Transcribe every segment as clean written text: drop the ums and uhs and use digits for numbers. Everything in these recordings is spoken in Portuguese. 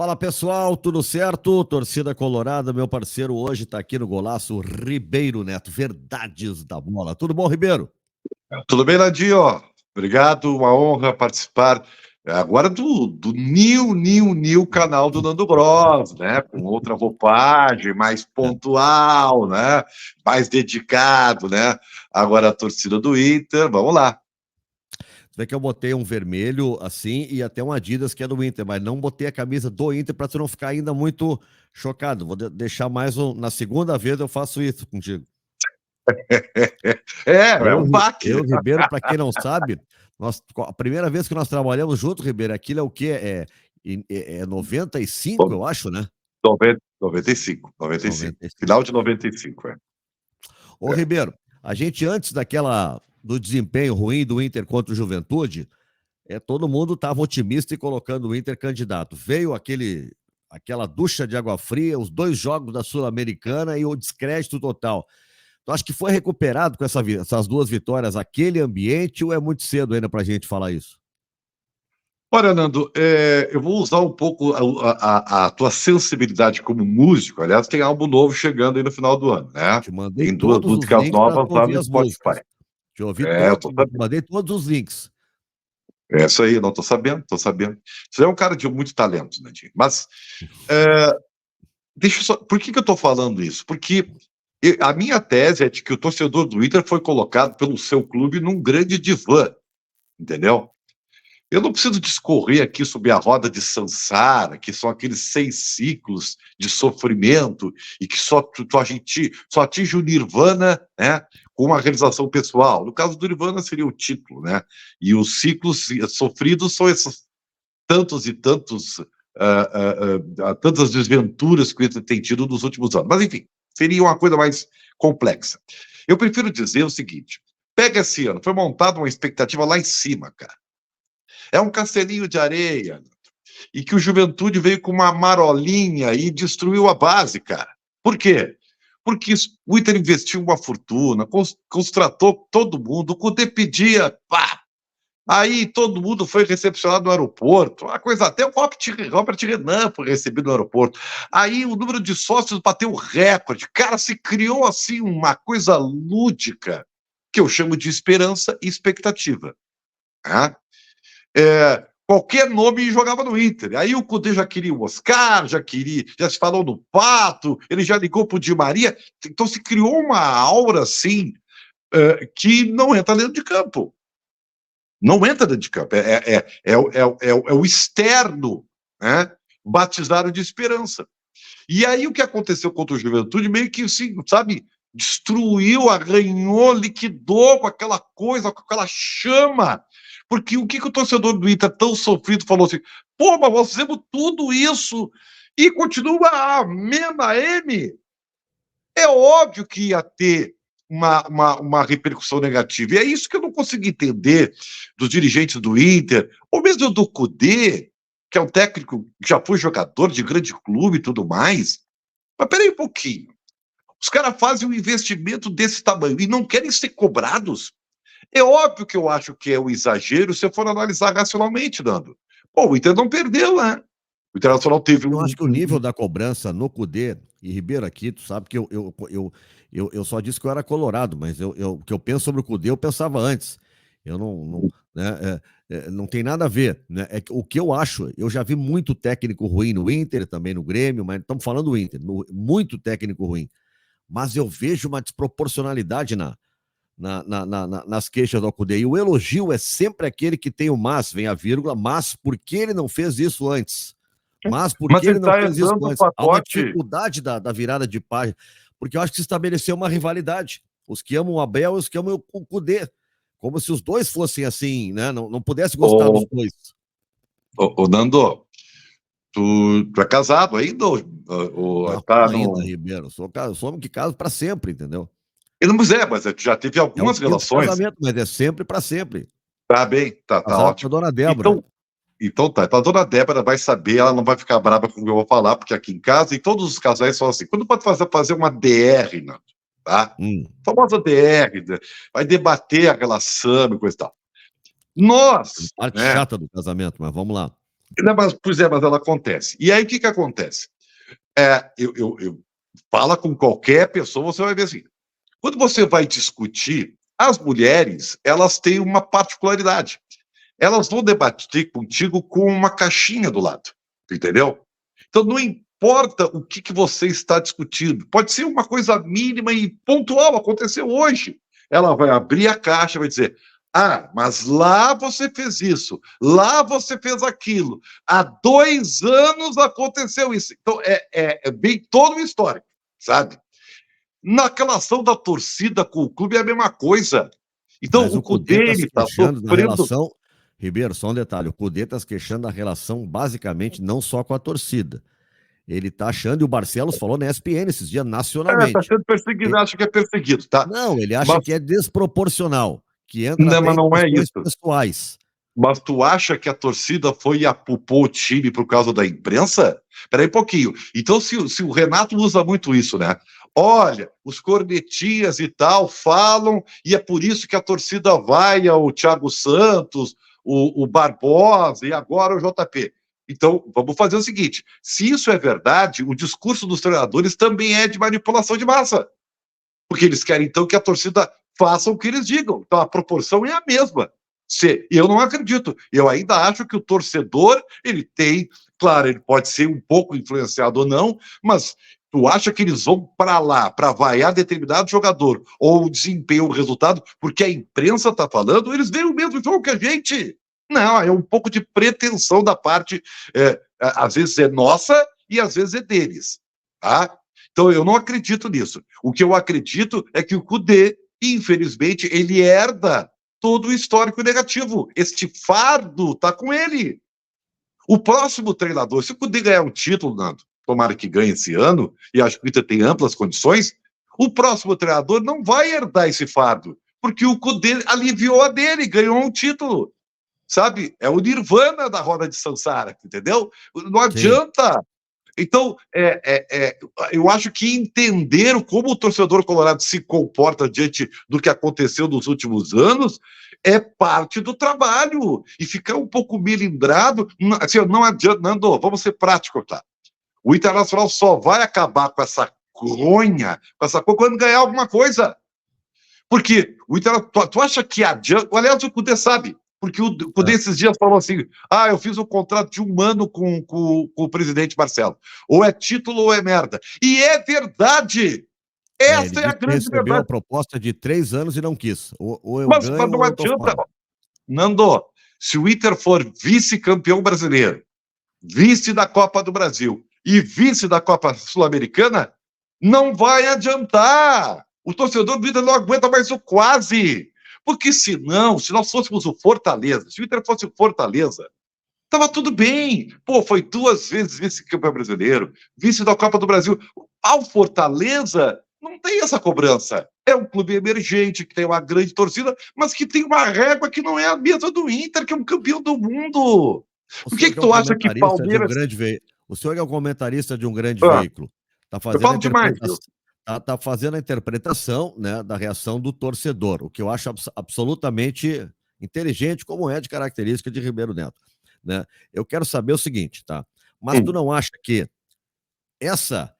Fala pessoal, tudo certo? Torcida Colorada, meu parceiro hoje está aqui no Golaço, Ribeiro Neto, Verdades da Bola. Tudo bom, Ribeiro? Tudo bem, Nadinho? Obrigado, uma honra participar agora do new canal do Nando Bros, né? Com outra roupagem, mais pontual, né? Mais dedicado, né? Agora a torcida do Inter, vamos lá. Você vê que eu botei um vermelho assim e até um Adidas que é do Inter, mas não botei a camisa do Inter para tu não ficar ainda muito chocado. Vou deixar mais na segunda vez eu faço isso contigo. É um baque. Eu Ribeiro, para quem não sabe, a primeira vez que nós trabalhamos junto, Ribeiro, aquilo é o quê? É 95, eu acho, né? 95. 95. Final de 95, é. Ô, Ribeiro, a gente antes do desempenho ruim do Inter contra o Juventude, todo mundo estava otimista e colocando o Inter candidato. Veio aquela ducha de água fria, os 2 jogos da Sul-Americana e o descrédito total. Tu acha que foi recuperado com essas 2 vitórias, aquele ambiente, ou é muito cedo ainda para a gente falar isso? Olha, Nando, eu vou usar um pouco a tua sensibilidade como músico. Aliás, tem álbum novo chegando aí no final do ano, né? Te mandei Tem 2 todos os músicas links para novas tu lá ouvir no as músicas. Spotify. Te ouvi Eu todos, tô sabendo. mandei todos os links. É isso aí, não tô sabendo. Você é um cara de muito talento, Nandinho. Mas, é, deixa eu só... Por que eu tô falando isso? Porque a minha tese é de que o torcedor do Inter foi colocado pelo seu clube num grande divã, entendeu? Eu não preciso discorrer aqui sobre a roda de Sansara, que são aqueles 6 ciclos de sofrimento e que só atinge o Nirvana, né, com uma realização pessoal. No caso do Nirvana seria o título, né? E os ciclos sofridos são esses tantos e tantos, tantas desventuras que o Inter tem tido nos últimos anos. Mas, enfim, seria uma coisa mais complexa. Eu prefiro dizer o seguinte: pega esse ano, foi montada uma expectativa lá em cima, cara. É um castelinho de areia. E que o Juventude veio com uma marolinha e destruiu a base, cara. Por quê? Porque o Inter investiu uma fortuna, contratou todo mundo, o Cudê pedia, pá. Aí todo mundo foi recepcionado no aeroporto, a coisa até o Robert Renan foi recebido no aeroporto. Aí o número de sócios bateu recorde. Cara, se criou assim uma coisa lúdica, que eu chamo de esperança e expectativa. Né? Qualquer nome jogava no Inter. Aí o Cudê já queria o Oscar, já se falou no Pato, ele já ligou pro Di Maria. Então se criou uma aura assim, que não entra dentro de campo. Não entra dentro de campo. É o externo, né? Batizado de esperança. E aí o que aconteceu contra o Juventude meio que assim, sabe, destruiu, arranhou, liquidou com aquela coisa, com aquela chama. Porque o que o torcedor do Inter tão sofrido falou assim: pô, mas nós fizemos tudo isso e continua a mesma M? É óbvio que ia ter uma repercussão negativa. E é isso que eu não consigo entender dos dirigentes do Inter, ou mesmo do Cudê, que é um técnico que já foi jogador de grande clube e tudo mais. Mas peraí um pouquinho. Os caras fazem um investimento desse tamanho e não querem ser cobrados. É óbvio que eu acho que é um exagero se eu for analisar racionalmente, Nando. Pô, o Inter não perdeu, né? O Internacional teve Eu acho que o nível da cobrança no Cudê, e Ribeiro aqui, tu sabe que eu só disse que eu era colorado, mas o que eu penso sobre o Cudê eu pensava antes. Eu não, né, não tem nada a ver, né? O que eu acho, eu já vi muito técnico ruim no Inter, também no Grêmio, mas estamos falando do Inter, muito técnico ruim. Mas eu vejo uma desproporcionalidade nas queixas do Cudê. E o elogio é sempre aquele que tem o mas, vem a vírgula, mas por que ele não fez isso antes? Mas por que ele não fez isso antes? Há uma dificuldade da virada de página, porque eu acho que se estabeleceu uma rivalidade. Os que amam o Abel e os que amam o Cudê. Como se os dois fossem assim, né? Não pudesse gostar dos dois. Ô, Nando, tu é casado ainda? Não, Tá ainda, Ribeiro. Sou homem que caso para sempre, entendeu? Ele não é, mas já teve algumas relações. Casamento, mas é sempre para sempre. Tá bem, tá Casado com ótimo. a dona Débora. Então tá. Então a dona Débora vai saber, ela não vai ficar brava com o que eu vou falar, porque aqui em casa, e todos os casais são assim. Quando pode fazer uma DR, Nando, tá? Famosa DR, vai debater a relação e coisa e tal. Nós, Parte né? chata do casamento, mas vamos lá. Pois é, mas ela acontece. E aí o que que acontece? Fala com qualquer pessoa, você vai ver assim. Quando você vai discutir, as mulheres, elas têm uma particularidade. Elas vão debater contigo com uma caixinha do lado, entendeu? Então não importa o que que você está discutindo, pode ser uma coisa mínima e pontual, aconteceu hoje. Ela vai abrir a caixa e vai dizer: ah, mas lá você fez isso, lá você fez aquilo, há 2 anos aconteceu isso. Então é bem todo o histórico, sabe? Na relação da torcida com o clube é a mesma coisa. Então Mas o o Cudê Cudê está ele se está queixando da sofrendo. relação. Ribeiro, só um detalhe: o Cudê está se queixando da relação, basicamente, não só com a torcida. Ele está achando, e o Barcelos falou na ESPN esses dias, Está nacionalmente. sendo perseguido, acho que é perseguido, tá? Não, ele acha Mas que é desproporcional, que entra não, até mas em não é questões isso. pessoais. Mas tu acha que a torcida foi e apupou o time por causa da imprensa? Espera aí um pouquinho. Então, se o Renato usa muito isso, né? Olha, os cornetinhas e tal falam, e é por isso que a torcida vai ao Thiago Santos, o Barbosa e agora o JP. Então, vamos fazer o seguinte: se isso é verdade, o discurso dos treinadores também é de manipulação de massa. Porque eles querem, então, que a torcida faça o que eles digam. Então, a proporção é a mesma. Eu não acredito. Eu ainda acho que o torcedor, ele tem, claro, ele pode ser um pouco influenciado ou não, mas tu acha que eles vão para lá para vaiar determinado jogador ou desempenho o resultado porque a imprensa está falando? Eles veem o mesmo jogo que a gente. Não, é um pouco de pretensão da parte, às vezes é nossa e às vezes é deles. Tá? Então, eu não acredito nisso. O que eu acredito é que o Cudê, infelizmente, ele herda todo o histórico negativo. Este fardo está com ele. O próximo treinador, se o Cudê ganhar um título, Nando, tomara que ganhe esse ano, e acho que o Inter tem amplas condições, o próximo treinador não vai herdar esse fardo, porque o Cudê aliviou a dele, ganhou um título. Sabe? É o nirvana da roda de Sansara, entendeu? Não Sim. adianta. Então, eu acho que entender como o torcedor colorado se comporta diante do que aconteceu nos últimos anos é parte do trabalho. E ficar um pouco melindrado, assim, não adianta, Nando, vamos ser práticos, tá? O Internacional só vai acabar com essa cronha, com essa coisa, quando ganhar alguma coisa. Porque o Internacional, tu acha que adianta? Aliás, o Cudê sabe. Porque o Cudê esses dias falou assim: ah, eu fiz um contrato de 1 ano com o presidente Marcelo. Ou é título ou é merda. E é verdade! Ele Essa é a disse que grande recebeu a verdade. proposta de 3 anos e não quis. Ou eu Mas ganho não ou eu tô adianta. fora. Nando, se o Inter for vice-campeão brasileiro, vice da Copa do Brasil e vice da Copa Sul-Americana, não vai adiantar. O torcedor do Inter não aguenta mais o quase. Porque senão, se nós fôssemos o Fortaleza, se o Inter fosse o Fortaleza, tava tudo bem. Pô, foi 2 vezes vice-campeão brasileiro, vice da Copa do Brasil. Ao Fortaleza, não tem essa cobrança. É um clube emergente, que tem uma grande torcida, mas que tem uma régua que não é a mesma do Inter, que é um campeão do mundo. O Por que senhor que que é um tu acha que comentarista de um Palmeiras... grande veículo. O senhor que é um comentarista de um grande Ah, veículo. Está eu fazendo a falo demais, interpretação. viu? Tá fazendo a interpretação, né, da reação do torcedor, o que eu acho absolutamente inteligente, como é de característica de Ribeiro Neto, né? Eu quero saber o seguinte, tá? Mas tu Hum. não acha que essa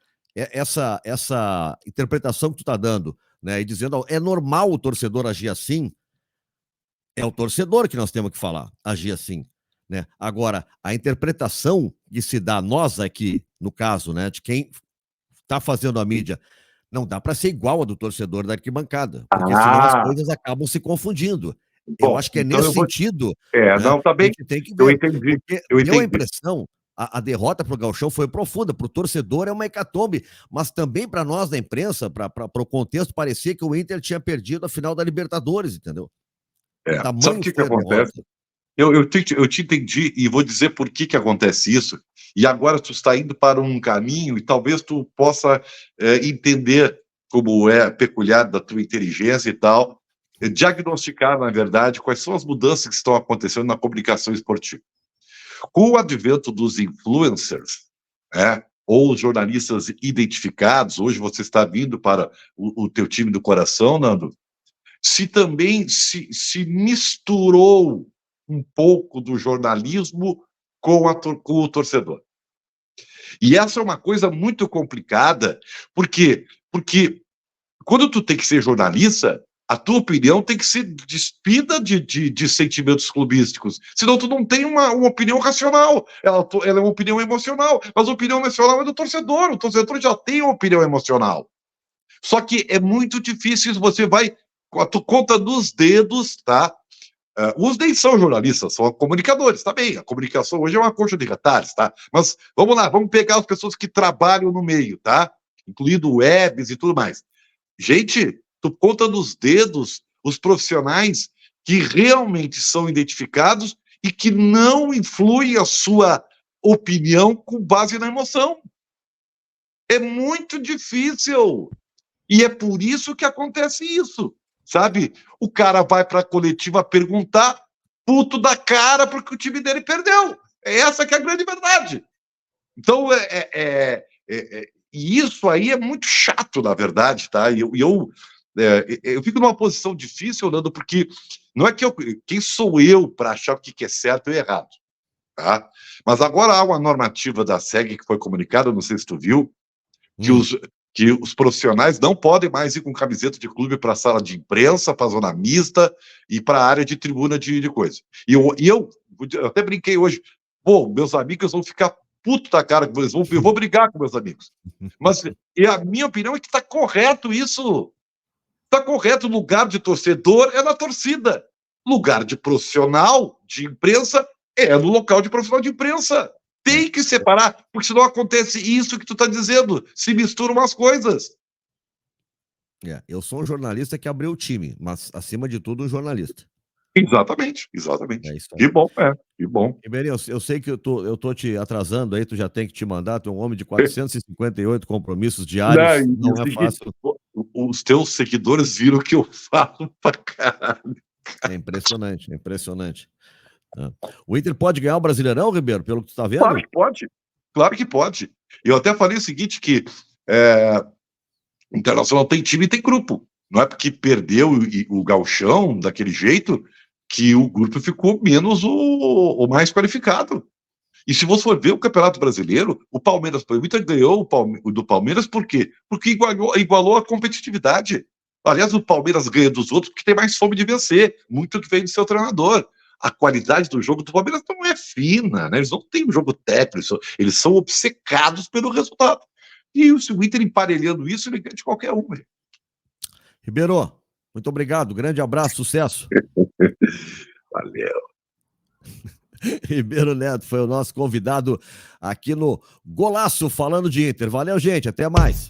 essa interpretação que tu tá dando, né, e dizendo: "Ó, é normal o torcedor agir assim", é o torcedor que nós temos que falar, agir assim, né? Agora, a interpretação que se dá nós aqui, no caso, né, de quem está fazendo a mídia, não dá para ser igual a do torcedor da arquibancada, porque senão as Ah, coisas acabam se confundindo. Eu bom, acho que é então nesse eu vou... sentido, né, não, tá que a bem. gente tem que Eu ver, entendi, porque eu deu a entendi. impressão, a derrota para o Gauchão foi profunda, para o torcedor é uma hecatombe, mas também para nós da imprensa, para o contexto, parecia que o Inter tinha perdido a final da Libertadores, entendeu? Sabe o Tamanho que que foi a acontece? derrota. Eu te entendi e vou dizer por que que acontece isso. E agora tu está indo para um caminho e talvez tu possa entender como é peculiar da tua inteligência e tal, diagnosticar, na verdade, quais são as mudanças que estão acontecendo na comunicação esportiva. Com o advento dos influencers, ou os jornalistas identificados, hoje você está vindo para o teu time do coração, Nando, se também se misturou um pouco do jornalismo com o torcedor. E essa é uma coisa muito complicada, porque quando tu tem que ser jornalista, a tua opinião tem que ser despida de sentimentos clubísticos. Senão tu não tem uma opinião racional. Ela é uma opinião emocional. Mas a opinião emocional é do torcedor. O torcedor já tem uma opinião emocional. Só que é muito difícil, você vai com a tua conta dos dedos, tá? Uns nem são jornalistas, são comunicadores, tá bem. A comunicação hoje é uma coxa de retalhos, tá? Mas vamos lá, vamos pegar as pessoas que trabalham no meio, tá? Incluindo webs e tudo mais. Gente, tu conta nos dedos os profissionais que realmente são identificados e que não influem a sua opinião com base na emoção. É muito difícil. E é por isso que acontece isso, sabe? O cara vai para a coletiva perguntar, puto da cara porque o time dele perdeu. Essa que é a grande verdade. Então, e isso aí é muito chato, na verdade, tá? E eu fico numa posição difícil, Orlando, porque não é que quem sou eu para achar o que é certo e errado, tá? Mas agora há uma normativa da SEG que foi comunicada, não sei se tu viu, que os profissionais não podem mais ir com camiseta de clube para a sala de imprensa, para a zona mista e para a área de tribuna de coisa. E eu até brinquei hoje, pô, meus amigos vão ficar puto da cara, eu vou brigar com meus amigos. Mas a minha opinião é que está correto isso. Está correto, lugar de torcedor é na torcida. Lugar de profissional de imprensa é no local de profissional de imprensa. Tem que separar, porque senão acontece isso que tu está dizendo, se misturam umas coisas. Eu sou um jornalista que abriu o time, mas, acima de tudo, um jornalista. Exatamente. É isso aí. Que bom, que bom. Ribeirinho, eu sei que eu tô te atrasando aí, tu já tem que te mandar, tu é um homem de 458 compromissos diários, não é fácil. Os teus seguidores viram que eu falo pra caralho. É impressionante, é impressionante. O Inter pode ganhar o Brasileirão, Ribeiro, pelo que tu tá vendo? Claro que pode. Eu até falei o seguinte, que o Internacional tem time e tem grupo. Não é porque perdeu o Gauchão daquele jeito que o grupo ficou menos o mais qualificado. E se você for ver o Campeonato Brasileiro, o Inter ganhou do Palmeiras por quê? Porque igualou a competitividade. Aliás, o Palmeiras ganha dos outros porque tem mais fome de vencer, muito que vem do seu treinador. A qualidade do jogo do Palmeiras não é fina, né? Eles não têm um jogo técnico, eles são obcecados pelo resultado. E o Inter emparelhando isso, ele ganha de qualquer um. Né? Ribeiro, muito obrigado, grande abraço, sucesso. Valeu. Ribeiro Neto foi o nosso convidado aqui no Golaço, falando de Inter. Valeu, gente, até mais.